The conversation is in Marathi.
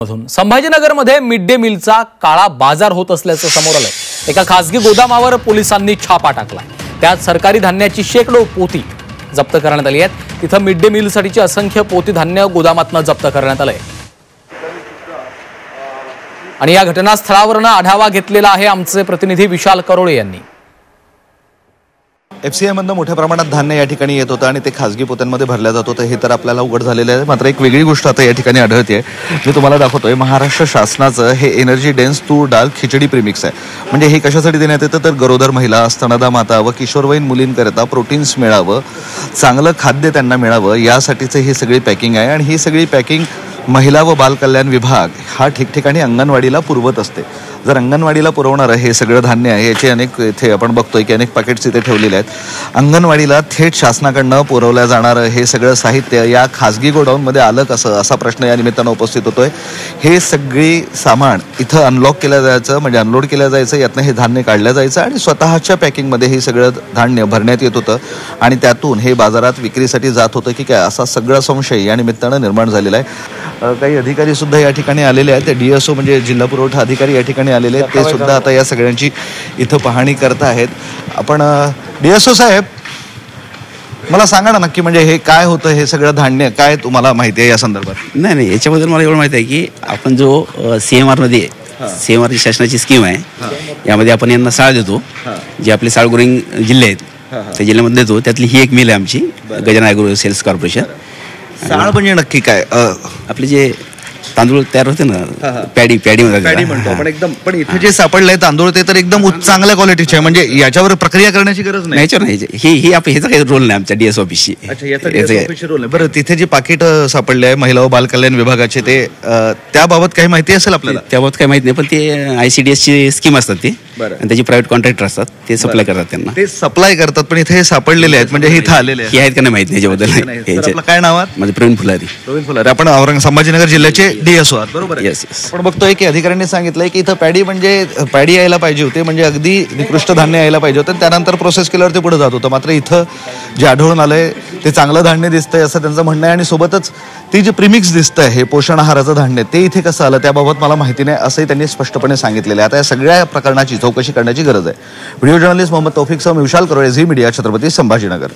संभाजीनगरमध्ये मिड डे मीलचा काळा बाजार होत असल्याचं समोर आलंय। एका खासगी गोदामावर पोलिसांनी छापा टाकलाय। त्यात सरकारी धान्याची शेकडो पोती जप्त करण्यात आली आहेत। तिथं मिड डे मीलसाठीची असंख्य पोती धान्य गोदामातून जप्त करण्यात आलंय। आणि या घटनास्थळावरून आढावा घेतलेला आहे आमचे प्रतिनिधी विशाल करोळे यांनी। एफसीआय मधनं मोठ्या प्रमाणात धान्य या ठिकाणी येत होतं आणि ते खासगी पोत्यांमध्ये भरल्या जात होतं हे तर आपल्याला उघड झालेलं आहे। मात्र एक वेगळी गोष्ट आता या ठिकाणी आढळते मी तुम्हाला दाखवतोय। महाराष्ट्र शासनाचं हे एनर्जी डेन्स तूर डाळ खिचडी प्रीमिक्स आहे। म्हणजे हे कशासाठी देण्यात येतं तर गरोदर महिला, स्तनदा माता व किशोरवयीन मुलींकरता प्रोटीन्स मिळावं, चांगलं खाद्य त्यांना मिळावं यासाठीचं ही सगळी पॅकिंग आहे। आणि ही सगळी पॅकिंग महिला व बाल कल्याण विभाग हा ठिकठिकाणी अंगणवाडीला पुरवत असते। जर अंगणवाडीला पुरवणारं हे सगळं धान्य आहे याचे अनेक इथे आपण बघतोय की अनेक पॅकेट्स इथे ठेवलेले आहेत। अंगणवाडीला थेट शासनाकडनं पुरवल्या जाणारं हे सगळं साहित्य या खासगी गोडाऊनमध्ये आलं कसं असा प्रश्न या निमित्तानं उपस्थित होतोय। हे सगळी सामान इथं अनलॉक केलं जायचं, म्हणजे अनलोड केलं जायचं, यातनं हे धान्य काढलं जायचं आणि स्वतःच्या पॅकिंगमध्ये हे सगळं धान्य भरण्यात येत होतं आणि त्यातून हे बाजारात विक्रीसाठी जात होतं की काय असा सगळा संशय या निमित्तानं निर्माण झालेला आहे। काही अधिकारी सुद्धा या ठिकाणी आलेले आहेत। ते डीएसओ म्हणजे जिल्हा पुरवठा अधिकारी या ठिकाणी आलेले आहेत। ते सुद्धा आता या सगळ्यांची इथं पाहणी करत आहेत। आपण डीएसओ साहेब मला सांगा ना नक्की म्हणजे हे काय होतं, हे सगळं धान्य काय तुम्हाला माहिती आहे या संदर्भात? नाही याच्याबद्दल मला एवढं माहिती आहे की आपण जो CMR मध्ये CMR ची शासनाची स्कीम आहे यामध्ये आपण यांना साळ देतो। जे आपले साळ ग्रोइंग जिल्हे आहेत त्या जिल्ह्यामध्ये देतो। त्यातली ही एक मिल आहे आमची गजानन ॲग्रो सेल्स कॉर्पोरेशन। साळ म्हणजे नक्की काय? आपले जे तांदूळ तयार होते ना पॅडी म्हणतो आपण एकदम। पण इथे जे सापडलंय तांदूळ ते तर एकदम चांगल्या क्वालिटीचे आहे, म्हणजे याच्यावर प्रक्रिया करण्याची गरज नाही। याच्यावर नाही ही आपण ह्याचा काही रोल नाही आमच्या डीएस ऑफिसची। अच्छा, याचा ऑफिसची रोल आहे। बरं, तिथे जे पाकिट सापडले आहे महिला व बाल कल्याण विभागाचे ते त्याबाबत काही माहिती असेल आपल्याला? त्याबाबत काही माहिती नाही, पण ते ICDS ची स्कीम असतात ती आणि त्याची प्रायव्हेट कॉन्ट्रॅक्टर असतात, ते सप्लाय करतात त्यांना। ते सप्लाय करतात, पण इथे सापडलेले आहेत म्हणजे हे इथं आलेले आहेत। हे आहेत का नाही माहिती याच्याबद्दल। काय नाव आहे? माझं प्रवीण फुलारी। आपण संभाजीनगर जिल्ह्याचे डीएसओ आहात, बरोबर? येस। आपण बघतोय की अधिकाऱ्यांनी सांगितलंय की इथं पॅडी यायला पाहिजे होते, म्हणजे अगदी निकृष्ट धान्य यायला पाहिजे होतं, त्यानंतर प्रोसेस केल्यावर ते पुढे जात होतं। मात्र इथं जे आढळून आलंय ते चांगलं धान्य दिसतंय असं त्यांचं म्हणणं आहे। आणि सोबतच ती जे प्रीमिक्स दिसतंय हे पोषण आहाराचं धान्य ते इथे कसं आलं त्याबाबत मला माहिती नाही असंही त्यांनी स्पष्टपणे सांगितलेलं आहे। आता या सगळ्या प्रकरणाची चौकशी करण्याची गरज आहे। व्हिडिओ जर्नलिस्ट मोहम्मद तौफिकसह विशाल करोळे, झी मीडिया, छत्रपती संभाजीनगर।